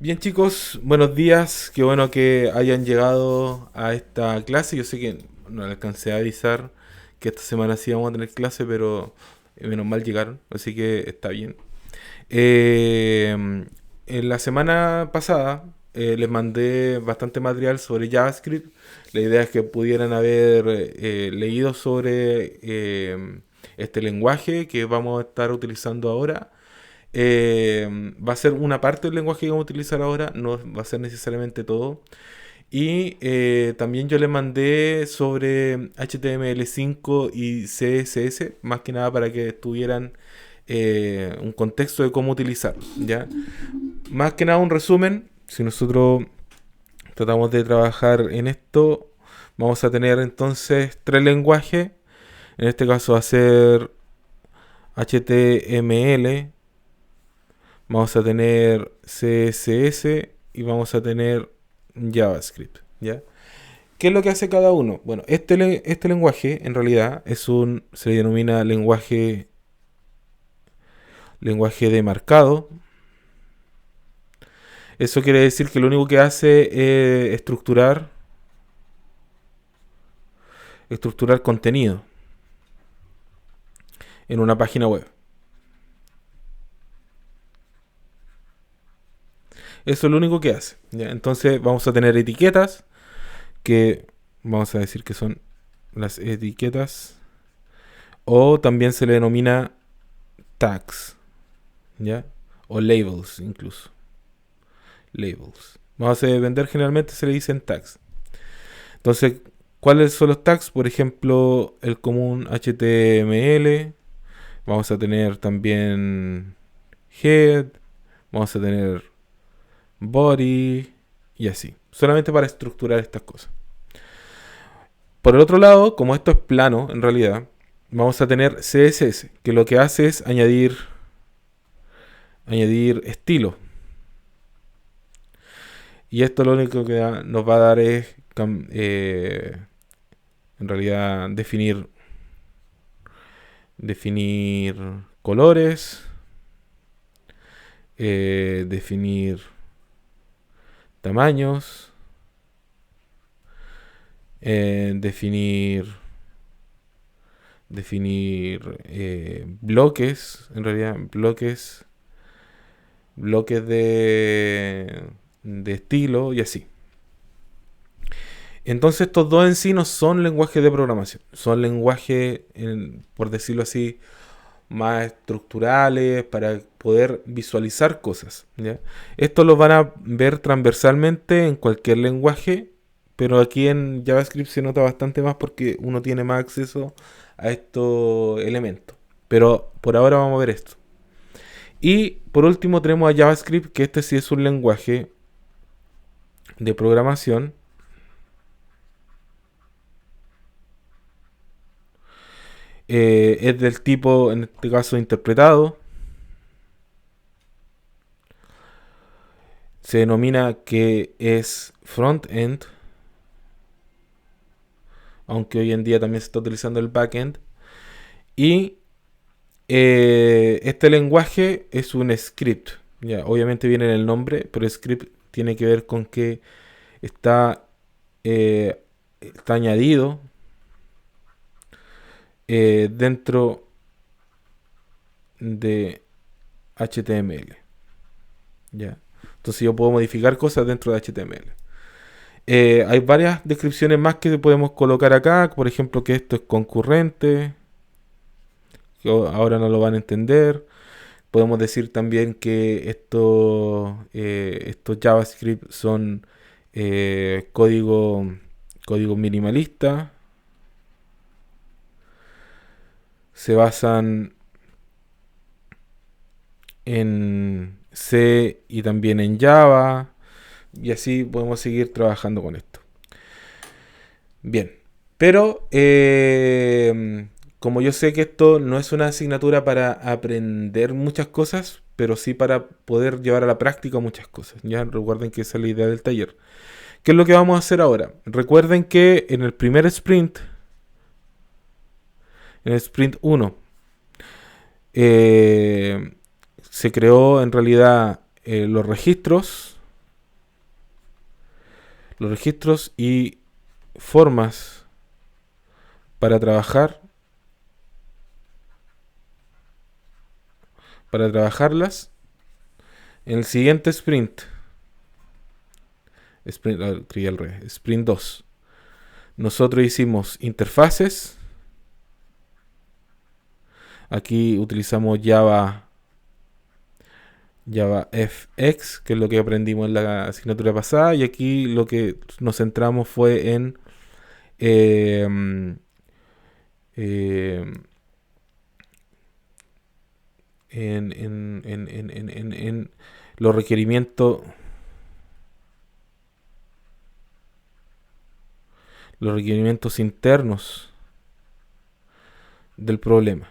Bien chicos, buenos días, qué bueno que hayan llegado a esta clase. Yo sé que no le alcancé a avisar que esta semana sí vamos a tener clase, pero menos mal llegaron, así que está bien. Eh, en la semana pasada les mandé bastante material sobre JavaScript. La idea es que pudieran haber leído sobre este lenguaje que vamos a estar utilizando ahora. Va a ser una parte del lenguaje que vamos a utilizar ahora, no va a ser necesariamente todo. Y también yo le mandé sobre HTML5 y CSS, más que nada para que tuvieran un contexto de cómo utilizar, ¿ya? Más que nada un resumen, si nosotros tratamos de trabajar en esto, vamos a tener entonces tres lenguajes. En este caso va a ser HTML, vamos a tener CSS y vamos a tener JavaScript, ¿ya? ¿Qué es lo que hace cada uno? Bueno, este lenguaje en realidad se le denomina lenguaje de marcado. Eso quiere decir que lo único que hace es estructurar contenido en una página web. Eso es lo único que hace, ¿ya? Entonces vamos a tener etiquetas que vamos a decir que son las etiquetas, o también se le denomina tags, ¿ya? O labels incluso. Labels. Vamos a vender, generalmente se le dicen tags. Entonces, ¿cuáles son los tags? Por ejemplo, el común HTML. Vamos a tener también head. Vamos a tener body. Y así. Solamente para estructurar estas cosas. Por el otro lado, como esto es plano, en realidad, vamos a tener CSS, que lo que hace es añadir estilo. Y esto lo único que nos va a dar es, en realidad, definir colores, definir tamaños, definir bloques, en realidad, bloques de estilo y así. Entonces estos dos en sí no son lenguajes de programación, son lenguajes, por decirlo así, más estructurales para poder visualizar cosas, ¿ya? Esto lo van a ver transversalmente en cualquier lenguaje, pero aquí en JavaScript se nota bastante más porque uno tiene más acceso a estos elementos. Pero por ahora vamos a ver esto. Y por último tenemos a JavaScript, que este sí es un lenguaje de programación. Es del tipo, en este caso, interpretado. Se denomina que es front-end, aunque hoy en día también se está utilizando el backend. Y este lenguaje es un script. Ya, obviamente viene en el nombre, pero script tiene que ver con que está, está añadido dentro de HTML. ¿Ya? Entonces yo puedo modificar cosas dentro de HTML. Hay varias descripciones más que podemos colocar acá. Por ejemplo, que esto es concurrente, que ahora no lo van a entender. Podemos decir también que estos JavaScript son código minimalista. Se basan en C y también en Java. Y así podemos seguir trabajando con esto. Bien. Pero como yo sé que esto no es una asignatura para aprender muchas cosas, pero sí para poder llevar a la práctica muchas cosas. Ya recuerden que esa es la idea del taller. ¿Qué es lo que vamos a hacer ahora? Recuerden que en el primer sprint, en el sprint 1, se creó en realidad los registros. Los registros y formas para trabajarlas en el siguiente sprint. Sprint 2. Nosotros hicimos interfaces. Aquí utilizamos JavaFX, que es lo que aprendimos en la asignatura pasada. Y aquí lo que nos centramos fue en en los requerimientos internos del problema.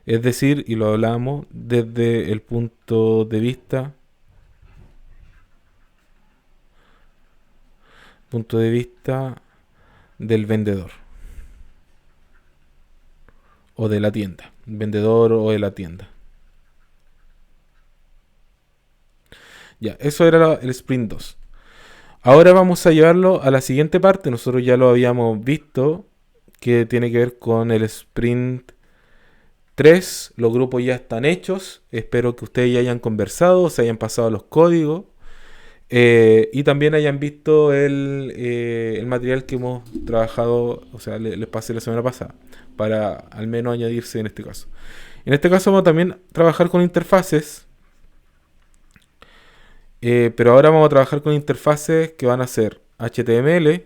Es decir, y lo hablamos desde el punto de vista del vendedor o de la tienda. Vendedor o de la tienda. Ya, eso era el sprint 2. Ahora vamos a llevarlo a la siguiente parte. Nosotros ya lo habíamos visto, que tiene que ver con el sprint 3. Los grupos ya están hechos. Espero que ustedes ya hayan conversado, se hayan pasado los códigos y también hayan visto el material que hemos trabajado, o sea, les pasé la semana pasada, para al menos añadirse en este caso. En este caso vamos a también trabajar con interfaces, pero ahora vamos a trabajar con interfaces que van a ser HTML,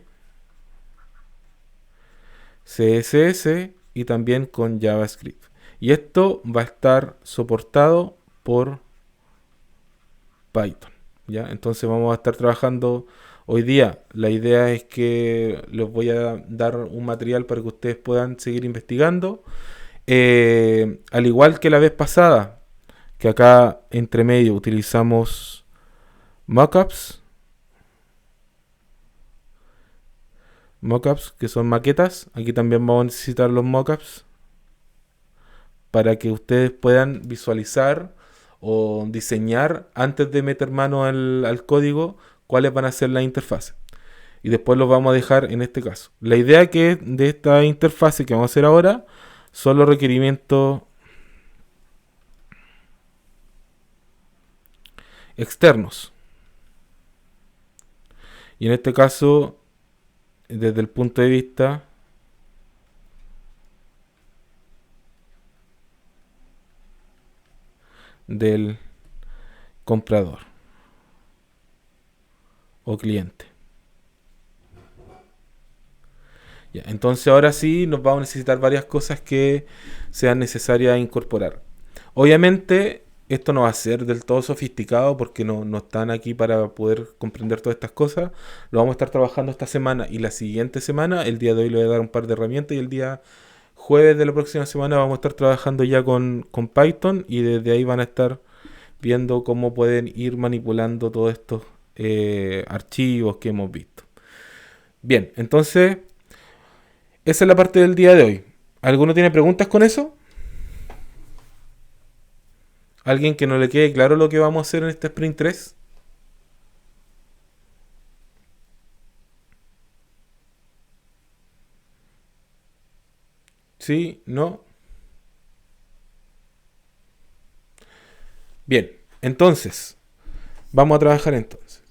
CSS y también con JavaScript. Y esto va a estar soportado por Python, ¿ya? Entonces vamos a estar trabajando hoy día. La idea es que les voy a dar un material para que ustedes puedan seguir investigando. Al igual que la vez pasada, que acá entre medio utilizamos mockups, que son maquetas. Aquí también vamos a necesitar los mockups para que ustedes puedan visualizar o diseñar antes de meter mano al código cuáles van a ser las interfaces. Y después los vamos a dejar en este caso. La idea que de esta interfase que vamos a hacer ahora son los requerimientos externos. Y en este caso, desde el punto de vista del comprador o cliente. Ya, entonces ahora sí nos vamos a necesitar varias cosas que sean necesarias incorporar. Obviamente esto no va a ser del todo sofisticado porque no están aquí para poder comprender todas estas cosas. Lo vamos a estar trabajando esta semana y la siguiente semana. El día de hoy le voy a dar un par de herramientas y el día jueves de la próxima semana vamos a estar trabajando ya con Python y desde ahí van a estar viendo cómo pueden ir manipulando todos estos archivos que hemos visto. Bien, entonces esa es la parte del día de hoy. ¿Alguno tiene preguntas con eso? ¿Alguien que no le quede claro lo que vamos a hacer en este Sprint 3? ¿Sí? ¿No? Bien, entonces, vamos a trabajar entonces.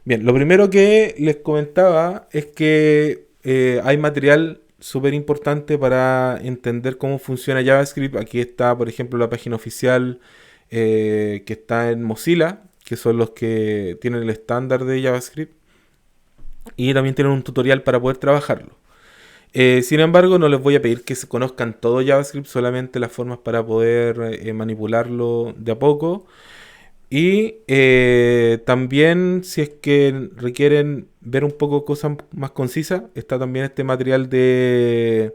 Bien, lo primero que les comentaba es que hay material súper importante para entender cómo funciona JavaScript. Aquí está, por ejemplo, la página oficial que está en Mozilla, que son los que tienen el estándar de JavaScript. Y también tienen un tutorial para poder trabajarlo. Sin embargo, no les voy a pedir que se conozcan todo JavaScript, solamente las formas para poder manipularlo de a poco. Y también, si es que requieren ver un poco cosas más concisas, está también este material de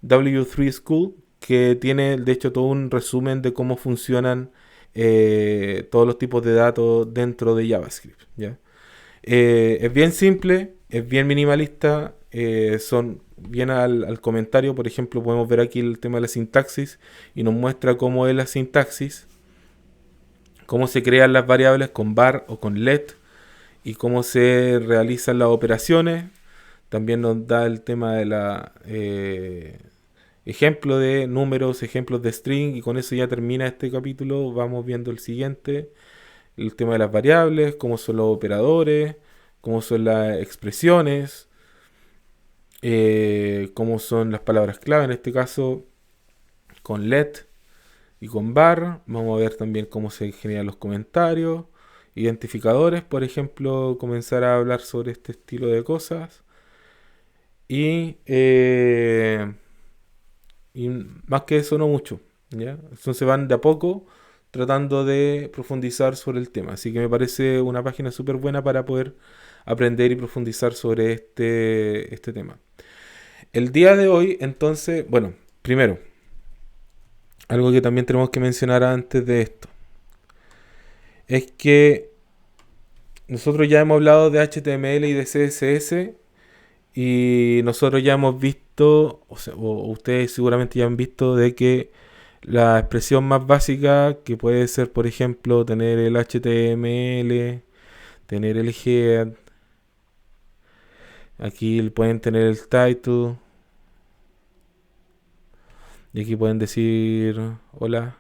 W3 School, que tiene de hecho todo un resumen de cómo funcionan todos los tipos de datos dentro de JavaScript, ¿ya? Es bien simple, es bien minimalista, son bien al comentario. Por ejemplo, podemos ver aquí el tema de la sintaxis y nos muestra cómo es la sintaxis, cómo se crean las variables con var o con let, y cómo se realizan las operaciones. También nos da el tema de la ejemplo de números, ejemplos de string, y con eso ya termina este capítulo. Vamos viendo el siguiente, el tema de las variables, cómo son los operadores, cómo son las expresiones, cómo son las palabras clave, en este caso con let y con bar. Vamos a ver también cómo se generan los comentarios, identificadores, por ejemplo, comenzar a hablar sobre este estilo de cosas. Y más que eso, no mucho, ¿ya? Entonces van de a poco tratando de profundizar sobre el tema. Así que me parece una página súper buena para poder aprender y profundizar sobre este tema. El día de hoy, entonces, bueno, primero, algo que también tenemos que mencionar antes de esto, es que nosotros ya hemos hablado de HTML y de CSS, y nosotros ya hemos visto, o ustedes seguramente ya han visto, de que la expresión más básica, que puede ser, por ejemplo, tener el HTML, tener el head, aquí pueden tener el title, y aquí pueden decir hola,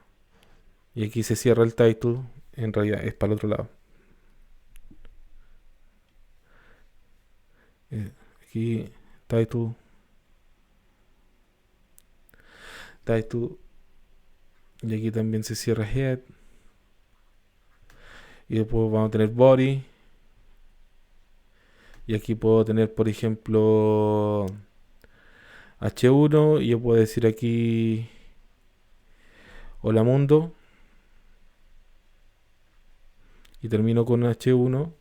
y aquí se cierra el title, en realidad es para el otro lado. Aquí title, title, y aquí también se cierra head, y después vamos a tener body, y aquí puedo tener, por ejemplo, H1, y yo puedo decir aquí hola mundo, y termino con H1,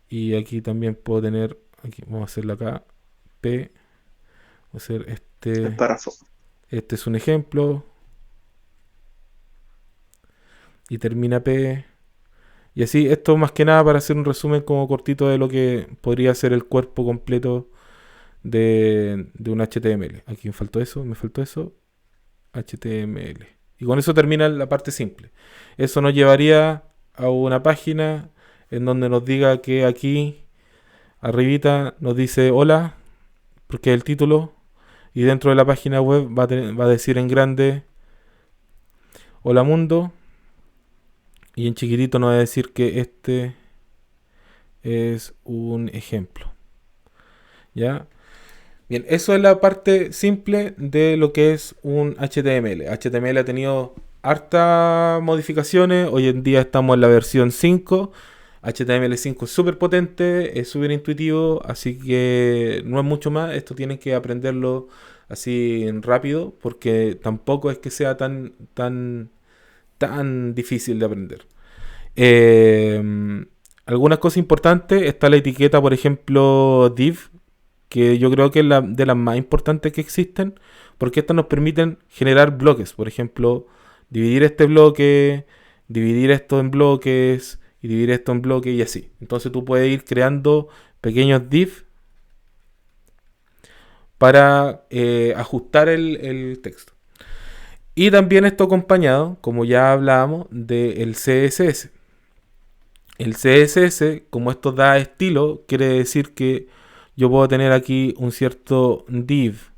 y aquí también puedo tener, aquí vamos a hacerlo acá, P, vamos a hacer El párrafo. este es un ejemplo, y termina P, y así, esto más que nada para hacer un resumen como cortito de lo que podría ser el cuerpo completo de un HTML. Aquí me faltó eso, HTML. Y con eso termina la parte simple. Eso nos llevaría a una página en donde nos diga que aquí arribita nos dice hola, porque es el título, y dentro de la página web va a decir en grande hola mundo, y en chiquitito nos va a decir que este es un ejemplo. ¿Ya? Bien, eso es la parte simple de lo que es un HTML. HTML ha tenido hartas modificaciones. Hoy en día estamos en la versión 5. HTML5 es súper potente, es súper intuitivo, así que no es mucho más. Esto tienen que aprenderlo así rápido, porque tampoco es que sea tan difícil de aprender. Eh, Algunas cosas importantes, está la etiqueta, por ejemplo, div, que yo creo que es de las más importantes que existen, porque estas nos permiten generar bloques. Por ejemplo, dividir este bloque, dividir esto en bloques, y dividir esto en bloques, y así. Entonces tú puedes ir creando pequeños div para ajustar el texto. Y también esto acompañado, como ya hablábamos, del CSS. El CSS, como esto da estilo, quiere decir que yo puedo tener aquí un cierto div,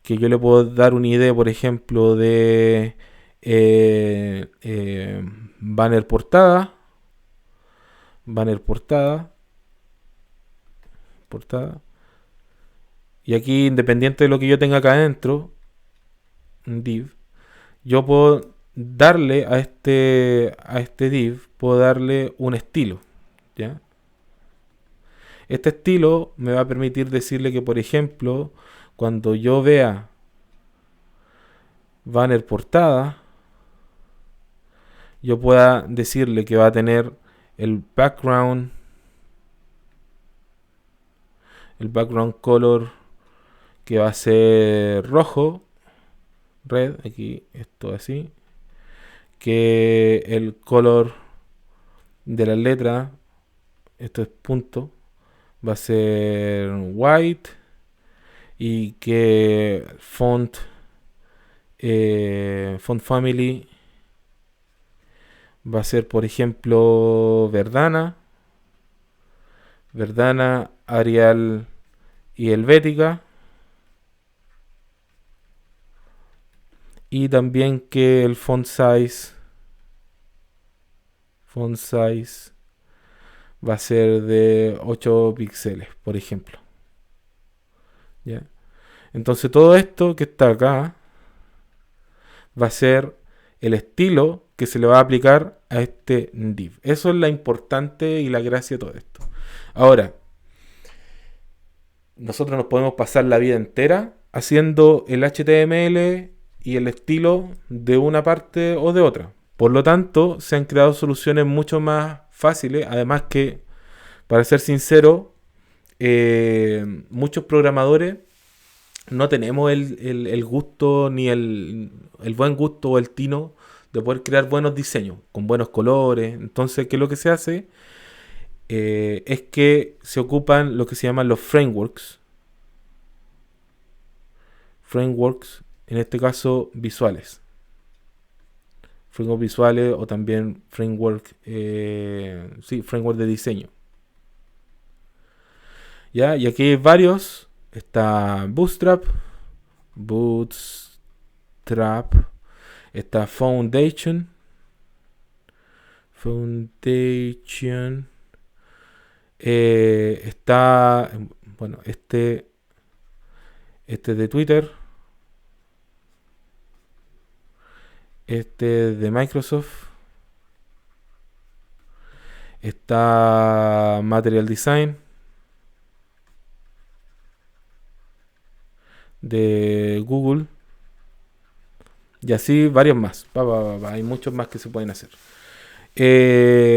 que yo le puedo dar una idea, por ejemplo, de banner portada, banner portada, portada. Y aquí, independiente de lo que yo tenga acá adentro, un div, yo puedo darle a este div, puedo darle un estilo, ¿ya? Este estilo me va a permitir decirle que, por ejemplo, cuando yo vea banner portada, yo pueda decirle que va a tener el background, el background color, que va a ser rojo, red, aquí esto así, que el color de la letra, esto es punto, va a ser white, y que font family va a ser, por ejemplo, Verdana, Verdana, Arial y Helvética. Y también que el font size va a ser de 8 píxeles, por ejemplo. ¿Ya? Entonces todo esto que está acá va a ser el estilo que se le va a aplicar a este div. Eso es la importante y la gracia de todo esto. Ahora, nosotros nos podemos pasar la vida entera haciendo el HTML y el estilo de una parte o de otra. Por lo tanto, se han creado soluciones mucho más fáciles. Además que, para ser sincero, muchos programadores no tenemos el gusto ni el buen gusto o el tino de poder crear buenos diseños con buenos colores. Entonces, ¿qué es lo que se hace? Es que se ocupan lo que se llaman los frameworks. Frameworks, en este caso visuales. Frameworks visuales o también framework de diseño. ¿Ya? Y aquí hay varios. Está Bootstrap, está Foundation, está, bueno, este de Twitter, este de Microsoft, está Material Design de Google y así varios más. Hay muchos más que se pueden hacer.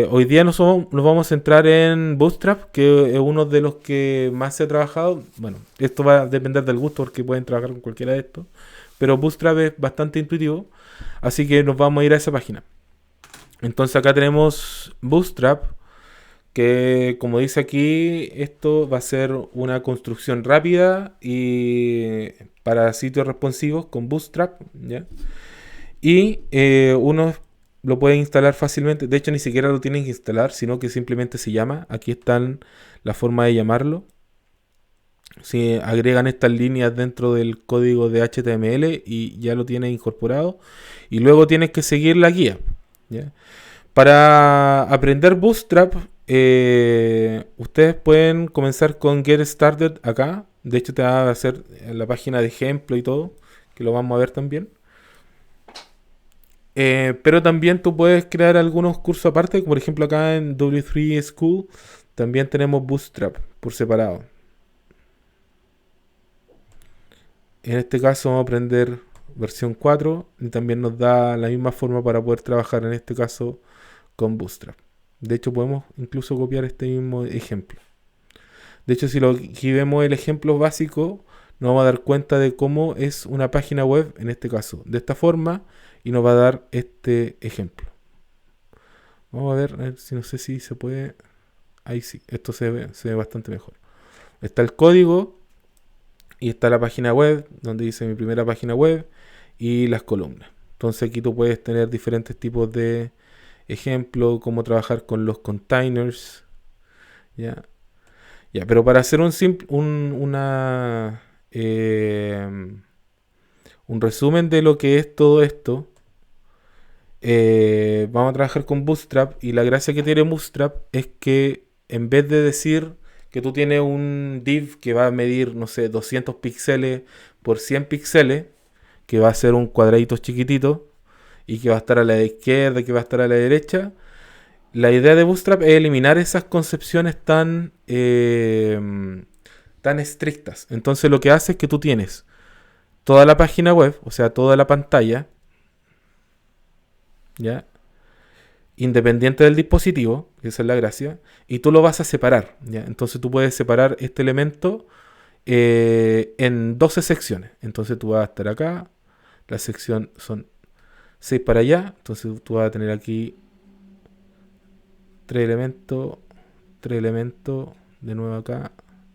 Hoy día nos vamos a centrar en Bootstrap, que es uno de los que más se ha trabajado. Bueno, esto va a depender del gusto porque pueden trabajar con cualquiera de estos, pero Bootstrap es bastante intuitivo, así que nos vamos a ir a esa página. Entonces acá tenemos Bootstrap, que como dice aquí, esto va a ser una construcción rápida y para sitios responsivos con Bootstrap, ¿ya? Y uno lo puede instalar fácilmente. De hecho, ni siquiera lo tienen que instalar, sino que simplemente se llama. Aquí están la forma de llamarlo. Si agregan estas líneas dentro del código de HTML y ya lo tienes incorporado. Y luego tienes que seguir la guía, ¿ya? Para aprender Bootstrap, ustedes pueden comenzar con Get Started acá. De hecho, te va a hacer la página de ejemplo y todo, que lo vamos a ver también. Pero también tú puedes crear algunos cursos aparte, por ejemplo acá en W3 School también tenemos Bootstrap por separado. En este caso vamos a aprender versión 4 y también nos da la misma forma para poder trabajar en este caso con Bootstrap. De hecho podemos incluso copiar este mismo ejemplo. De hecho, si vemos el ejemplo básico, nos vamos a dar cuenta de cómo es una página web, en este caso, de esta forma, y nos va a dar este ejemplo. Vamos a ver si no sé si se puede. Ahí sí, esto se ve bastante mejor. Está el código y está la página web, donde dice mi primera página web y las columnas. Entonces aquí tú puedes tener diferentes tipos de ejemplos, cómo trabajar con los containers, ¿ya? Ya, pero para hacer un resumen de lo que es todo esto, vamos a trabajar con Bootstrap y la gracia que tiene Bootstrap es que en vez de decir que tú tienes un div que va a medir, no sé, 200 píxeles por 100 píxeles, que va a ser un cuadradito chiquitito y que va a estar a la izquierda, que va a estar a la derecha, la idea de Bootstrap es eliminar esas concepciones tan estrictas. Entonces lo que hace es que tú tienes toda la página web, o sea, toda la pantalla, ¿ya? Independiente del dispositivo, esa es la gracia, y tú lo vas a separar, ¿ya? Entonces tú puedes separar este elemento en 12 secciones. Entonces tú vas a estar acá, la sección son 6 para allá, entonces tú vas a tener aquí 3 elementos, de nuevo acá,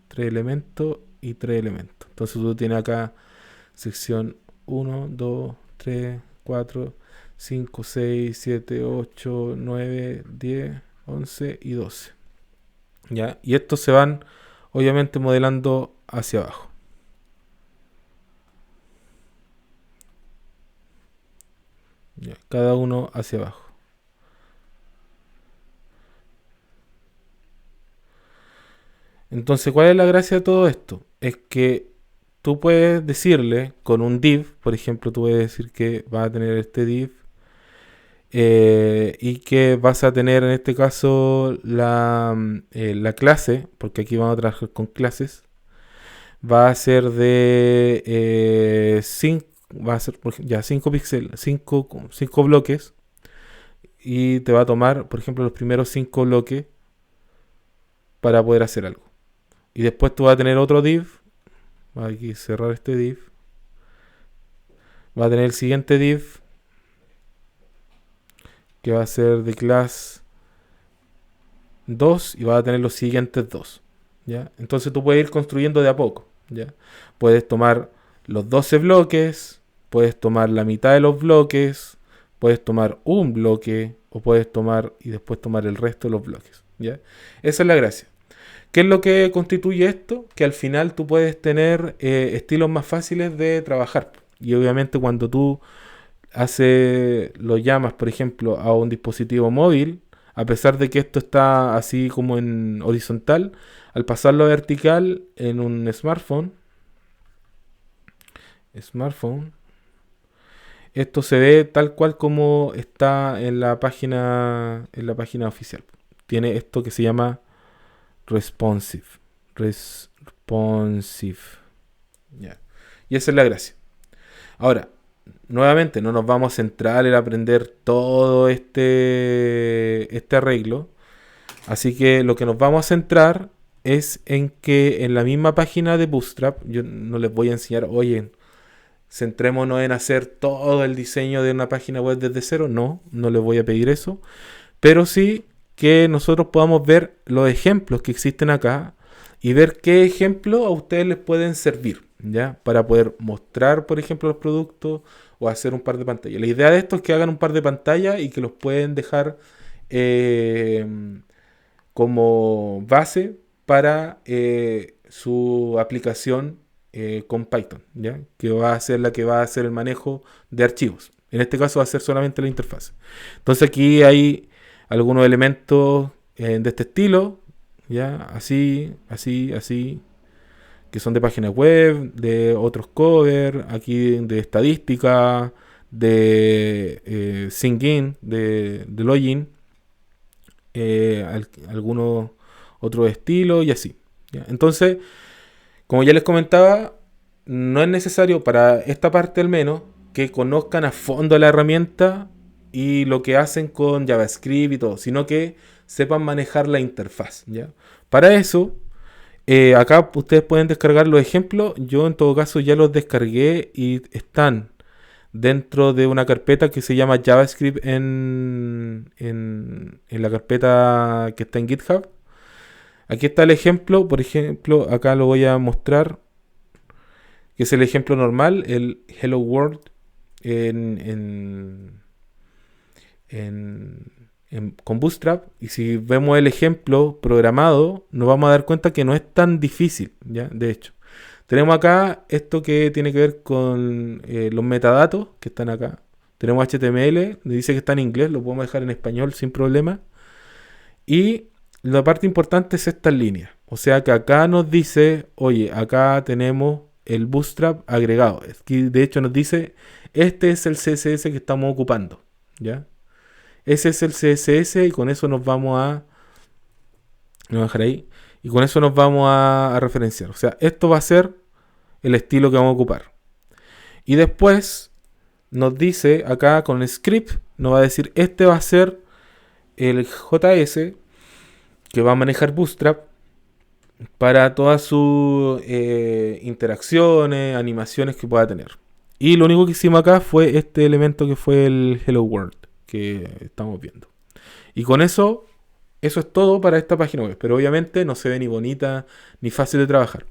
3 elementos y 3 elementos. Entonces tú tienes acá sección 1, 2, 3, 4, 5, 6, 7, 8, 9, 10, 11 y 12. ¿ya? Y estos se van obviamente modelando hacia abajo. ¿Ya? Cada uno hacia abajo. Entonces, ¿cuál es la gracia de todo esto? Es que tú puedes decirle con un div, por ejemplo, tú puedes decir que vas a tener este div y que vas a tener en este caso la clase, porque aquí vamos a trabajar con clases, va a ser de 5, va a ser ya 5 píxeles, 5 bloques y te va a tomar, por ejemplo, los primeros 5 bloques para poder hacer algo. Y después tú vas a tener otro div, voy aquí a cerrar este div, va a tener el siguiente div que va a ser de class 2 y va a tener los siguientes dos. ¿Ya? Entonces tú puedes ir construyendo de a poco. ¿Ya? Puedes tomar los 12 bloques, puedes tomar la mitad de los bloques, puedes tomar un bloque o puedes tomar y después tomar el resto de los bloques. ¿Ya? Esa es la gracia. ¿Qué es lo que constituye esto? Que al final tú puedes tener estilos más fáciles de trabajar. Y obviamente cuando tú lo llamas, por ejemplo, a un dispositivo móvil, a pesar de que esto está así como en horizontal, al pasarlo a vertical en un smartphone, esto se ve tal cual como está en la página oficial. Tiene esto que se llama responsive. Responsive. Ya. Y esa es la gracia. Ahora, nuevamente, no nos vamos a centrar en aprender todo este arreglo. Así que lo que nos vamos a centrar es en que en la misma página de Bootstrap, yo no les voy a enseñar, oye, centrémonos en hacer todo el diseño de una página web desde cero. No, no les voy a pedir eso. Pero sí que nosotros podamos ver los ejemplos que existen acá y ver qué ejemplos a ustedes les pueden servir, ¿ya? Para poder mostrar, por ejemplo, los productos o hacer un par de pantallas. La idea de esto es que hagan un par de pantallas y que los pueden dejar eh, como base para su aplicación con Python, ¿ya? Que va a ser la que va a hacer el manejo de archivos. En este caso va a ser solamente la interfaz. Entonces aquí hay algunos elementos de este estilo, ¿ya? Así, así, así, que son de páginas web, de otros covers, aquí de estadística, de singin, de login, algunos otros estilos y así. ¿Ya? Entonces, como ya les comentaba, no es necesario para esta parte al menos que conozcan a fondo la herramienta y lo que hacen con JavaScript y todo, sino que sepan manejar la interfaz. ¿Ya? Para eso, acá ustedes pueden descargar los ejemplos. Yo en todo caso ya los descargué y están dentro de una carpeta que se llama JavaScript en la carpeta que está en GitHub. Aquí está el ejemplo, por ejemplo, acá lo voy a mostrar, que es el ejemplo normal, el Hello World en, con Bootstrap. Y si vemos el ejemplo programado, nos vamos a dar cuenta que no es tan difícil, ¿ya? De hecho, tenemos acá esto que tiene que ver con los metadatos que están acá. Tenemos HTML, dice que está en inglés, lo podemos dejar en español sin problema. Y la parte importante es esta línea. O sea que acá nos dice, oye, acá tenemos el Bootstrap agregado. Aquí de hecho nos dice, este es el CSS que estamos ocupando. ¿Ya? Ese es el CSS y con eso nos vamos a dejar ahí. Y con eso nos vamos a referenciar. O sea, esto va a ser el estilo que vamos a ocupar. Y después nos dice acá con el script, nos va a decir, este va a ser el JS que va a manejar Bootstrap para todas sus interacciones, animaciones que pueda tener. Y lo único que hicimos acá fue este elemento que fue el Hello World que estamos viendo. Y con eso es todo para esta página web. Pero obviamente no se ve ni bonita ni fácil de trabajar.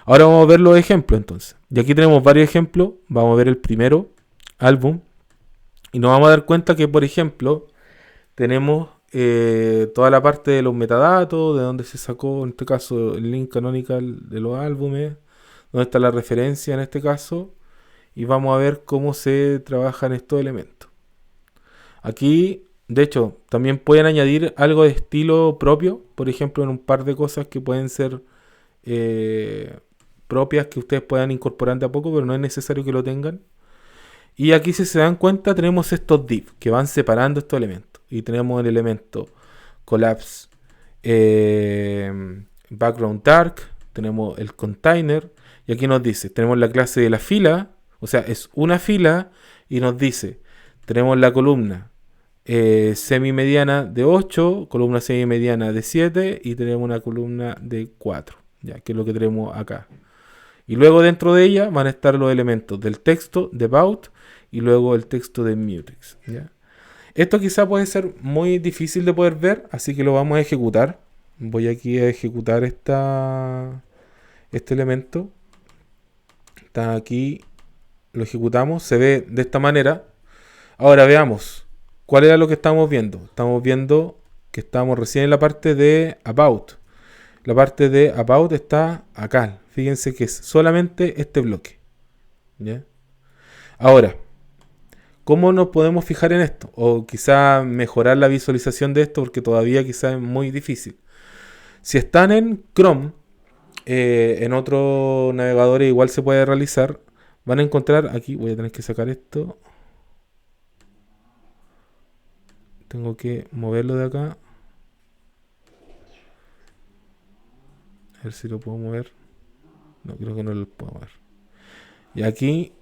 Ahora vamos a ver los ejemplos entonces. Y aquí tenemos varios ejemplos. Vamos a ver el primero, álbum. Y nos vamos a dar cuenta que, por ejemplo, tenemos toda la parte de los metadatos, de dónde se sacó, en este caso, el link canonical de los álbumes, dónde está la referencia en este caso, y vamos a ver cómo se trabajan estos elementos. Aquí, de hecho, también pueden añadir algo de estilo propio, por ejemplo, en un par de cosas que pueden ser eh, propias que ustedes puedan incorporar de a poco, pero no es necesario que lo tengan. Y aquí, si se dan cuenta, tenemos estos divs que van separando estos elementos. Y tenemos el elemento collapse background dark, tenemos el container, y aquí nos dice, tenemos la clase de la fila, o sea, es una fila, y nos dice, tenemos la columna semimediana de 8, columna semimediana de 7, y tenemos una columna de 4, ya, que es lo que tenemos acá. Y luego dentro de ella van a estar los elementos del texto de about y luego el texto de mutex, ¿ya? Esto quizá puede ser muy difícil de poder ver, así que lo vamos a ejecutar. Voy aquí a ejecutar este elemento. Está aquí, lo ejecutamos, se ve de esta manera. Ahora veamos, ¿cuál era lo que estamos viendo? Estamos viendo que estamos recién en la parte de about. La parte de about está acá. Fíjense que es solamente este bloque, ¿ya? Ahora, ¿cómo nos podemos fijar en esto? O quizá mejorar la visualización de esto, porque todavía quizá es muy difícil. Si están en Chrome, en otro navegador igual se puede realizar. Van a encontrar, aquí voy a tener que sacar esto. Tengo que moverlo de acá. A ver si lo puedo mover. No, creo que no lo puedo mover. Y aquí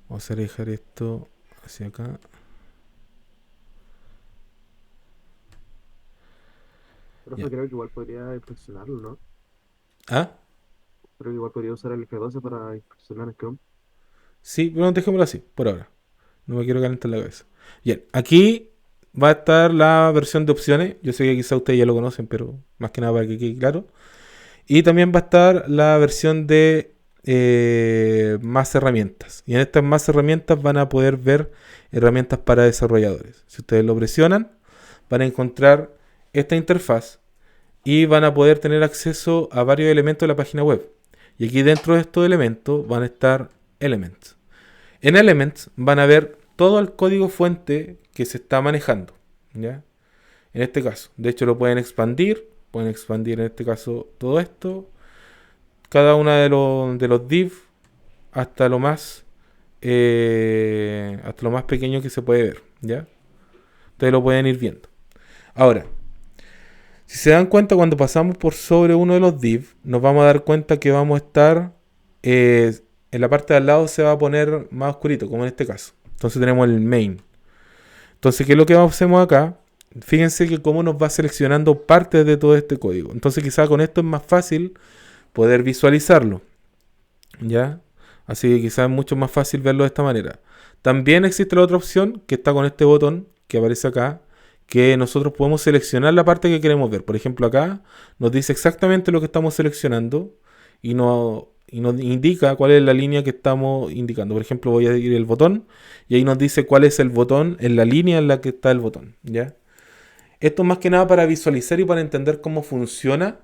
vamos a dejar esto hacia acá. Pero Ya. eso creo que igual podría inspeccionarlo, ¿no? ¿Ah? Creo que igual podría usar el F12 para inspeccionar el Chrome. Sí, pero dejémoslo así, por ahora. No me quiero calentar la cabeza. Bien, aquí va a estar la versión de opciones. Yo sé que quizá ustedes ya lo conocen, pero más que nada para que quede claro. Y también va a estar la versión de más herramientas. Y en estas más herramientas van a poder ver herramientas para desarrolladores. Si ustedes lo presionan, van a encontrar esta interfaz y van a poder tener acceso a varios elementos de la página web. Y aquí dentro de estos elementos van a estar Elements. En Elements van a ver todo el código fuente que se está manejando, ¿ya? En este caso, de hecho lo pueden expandir en este caso todo esto, cada una de los div hasta lo más pequeño que se puede ver, ¿ya? Ustedes lo pueden ir viendo. Ahora, si se dan cuenta, cuando pasamos por sobre uno de los div, nos vamos a dar cuenta que vamos a estar en la parte de al lado se va a poner más oscurito, como en este caso. Entonces tenemos el main. Entonces, ¿qué es lo que hacemos acá? Fíjense que cómo nos va seleccionando partes de todo este código. Entonces, quizá con esto es más fácil poder visualizarlo, ¿ya? Así que quizás es mucho más fácil verlo de esta manera. También existe la otra opción que está con este botón que aparece acá, que nosotros podemos seleccionar la parte que queremos ver. Por ejemplo, acá nos dice exactamente lo que estamos seleccionando y nos indica cuál es la línea que estamos indicando. Por ejemplo, voy a ir el botón y ahí nos dice cuál es el botón en la línea en la que está el botón, ¿ya? Esto es más que nada para visualizar y para entender cómo funciona,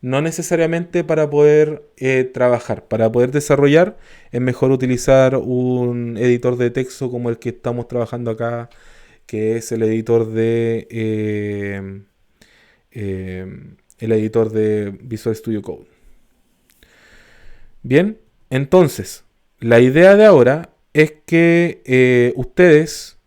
no necesariamente para poder trabajar. Para poder desarrollar es mejor utilizar un editor de texto como el que estamos trabajando acá, que es el editor de Visual Studio Code. Bien, entonces, la idea de ahora es que ustedes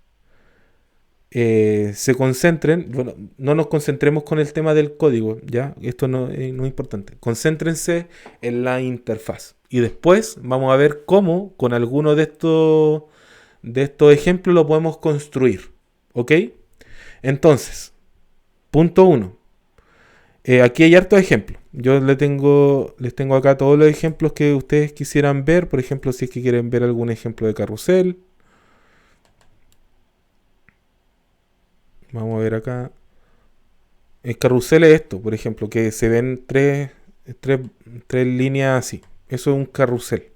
se concentren, bueno, no nos concentremos con el tema del código, ¿ya? Esto no es importante. Concéntrense en la interfaz. Y después vamos a ver cómo con alguno de estos ejemplos lo podemos construir. ¿Ok? Entonces, punto uno. Aquí hay hartos ejemplos. Yo les tengo acá todos los ejemplos que ustedes quisieran ver. Por ejemplo, si es que quieren ver algún ejemplo de carrusel. Vamos a ver acá. El carrusel es esto, por ejemplo, que se ven tres líneas así. Eso es un carrusel.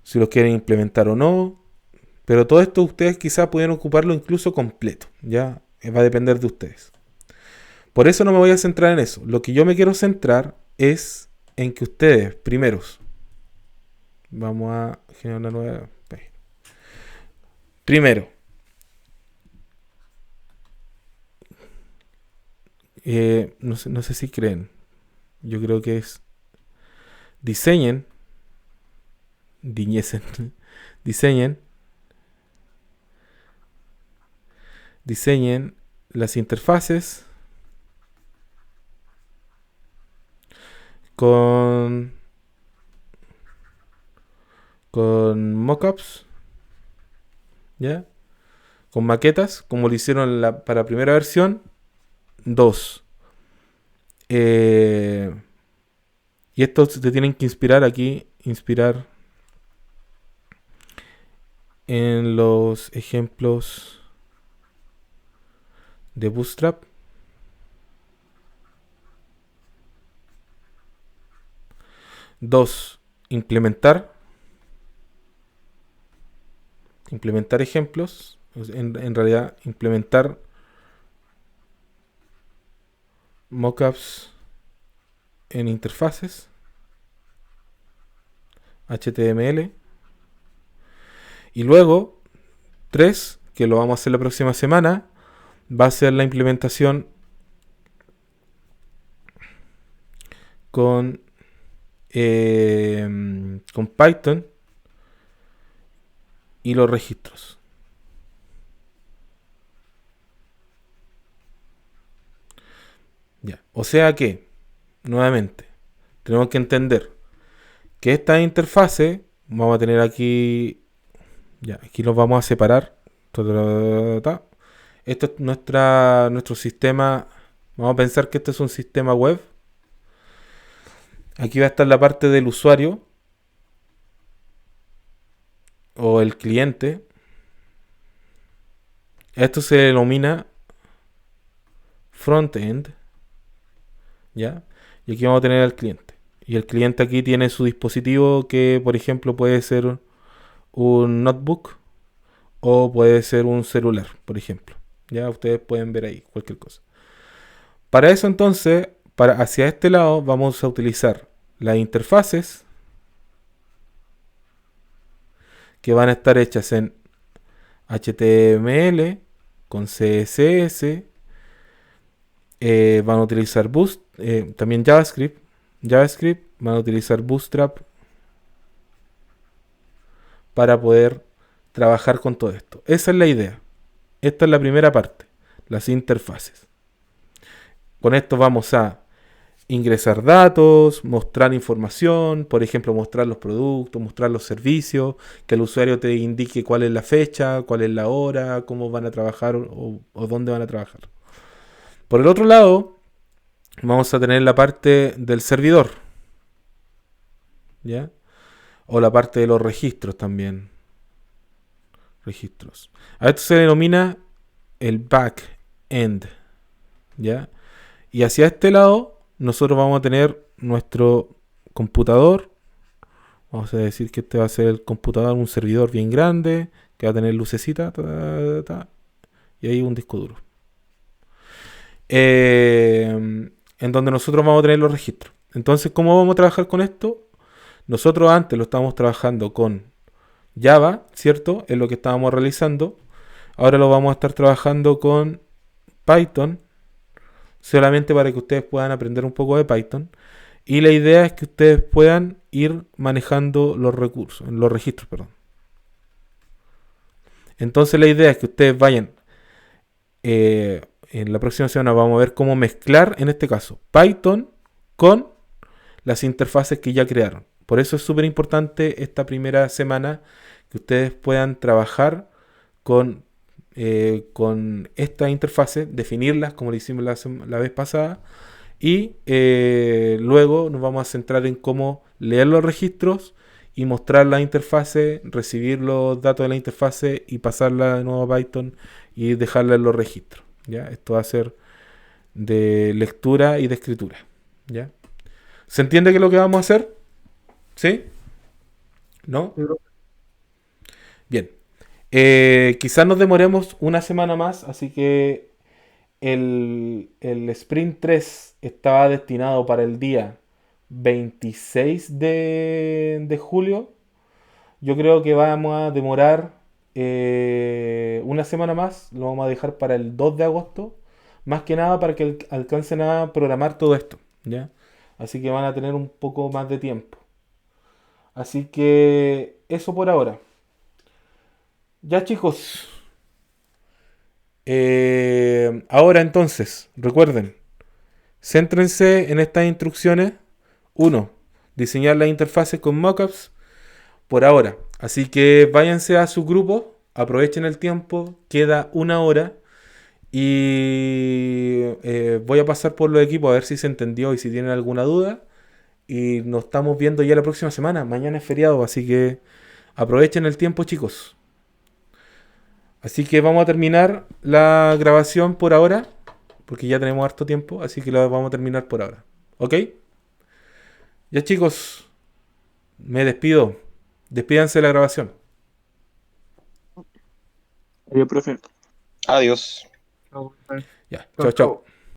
si los quieren implementar o no. Pero todo esto ustedes quizás pueden ocuparlo incluso completo, ¿ya? Va a depender de ustedes. Por eso no me voy a centrar en eso. Lo que yo me quiero centrar es en que ustedes, primeros, vamos a generar una nueva página. Primero, no sé si creen, yo creo que es diseñen, diñesen, diseñen, diseñen las interfaces con mockups, ¿ya? Con maquetas, como lo hicieron para la primera versión. 2. Y estos te tienen que inspirar aquí, inspirar en los ejemplos de Bootstrap. 2. Implementar ejemplos. En realidad, implementar mockups en interfaces HTML. Y luego, 3, que lo vamos a hacer la próxima semana, va a ser la implementación con Python y los registros. Ya. O sea que, nuevamente, tenemos que entender que esta interfase, vamos a tener aquí, ya, aquí los vamos a separar. Esto es nuestro sistema. Vamos a pensar que este es un sistema web. Aquí va a estar la parte del usuario o el cliente. Esto se denomina frontend, ¿ya? Y aquí vamos a tener al cliente. Y el cliente aquí tiene su dispositivo que, por ejemplo, puede ser un notebook o puede ser un celular, por ejemplo. Ya ustedes pueden ver ahí cualquier cosa. Para eso entonces, hacia este lado vamos a utilizar las interfaces que van a estar hechas en HTML con CSS. Van a utilizar también JavaScript. Van a utilizar Bootstrap para poder trabajar con todo esto. Esa es la idea. Esta es la primera parte, las interfaces. Con esto vamos a ingresar datos, mostrar información, por ejemplo, mostrar los productos, mostrar los servicios, que el usuario te indique cuál es la fecha, cuál es la hora, cómo van a trabajar o dónde van a trabajar. Por el otro lado, vamos a tener la parte del servidor, ¿ya? O la parte de los registros también. Registros. A esto se denomina el back-end, ¿ya? Y hacia este lado, nosotros vamos a tener nuestro computador. Vamos a decir que este va a ser el computador, un servidor bien grande, que va a tener lucecita, y ahí un disco duro. En donde nosotros vamos a tener los registros. Entonces, ¿cómo vamos a trabajar con esto? Nosotros antes lo estábamos trabajando con Java, ¿cierto? Es lo que estábamos realizando. Ahora lo vamos a estar trabajando con Python, solamente para que ustedes puedan aprender un poco de Python. Y la idea es que ustedes puedan ir manejando los recursos, los registros, perdón. Entonces la idea es que ustedes vayan, en la próxima semana vamos a ver cómo mezclar, en este caso, Python con las interfaces que ya crearon. Por eso es súper importante esta primera semana que ustedes puedan trabajar con esta interfase, definirlas como lo hicimos la vez pasada, y luego nos vamos a centrar en cómo leer los registros y mostrar la interfase, recibir los datos de la interfase y pasarla de nuevo a Python y dejarla en los registros, ¿ya? Esto va a ser de lectura y de escritura, ¿ya? ¿Se entiende qué es lo que vamos a hacer? ¿Sí? ¿No? Sí, bro. Bien. Quizás nos demoremos una semana más, así que el Sprint 3 estaba destinado para el día 26 de julio. Yo creo que vamos a demorar una semana más, lo vamos a dejar para el 2 de agosto, más que nada para que alcancen a programar todo esto, ¿ya? Así que van a tener un poco más de tiempo. Así que eso por ahora. Ya chicos, ahora entonces, recuerden, céntrense en estas instrucciones. Uno, diseñar las interfaces con mockups por ahora. Así que váyanse a su grupo, aprovechen el tiempo, queda una hora y voy a pasar por los equipos a ver si se entendió y si tienen alguna duda. Y nos estamos viendo ya la próxima semana. Mañana es feriado, así que aprovechen el tiempo, chicos. Así que vamos a terminar la grabación por ahora, porque ya tenemos harto tiempo, así que la vamos a terminar por ahora. ¿Ok? Ya chicos, me despido. Despídanse de la grabación. Oye, profe. Adiós. Chao, profe. Ya, Chao, chao, chao. chao.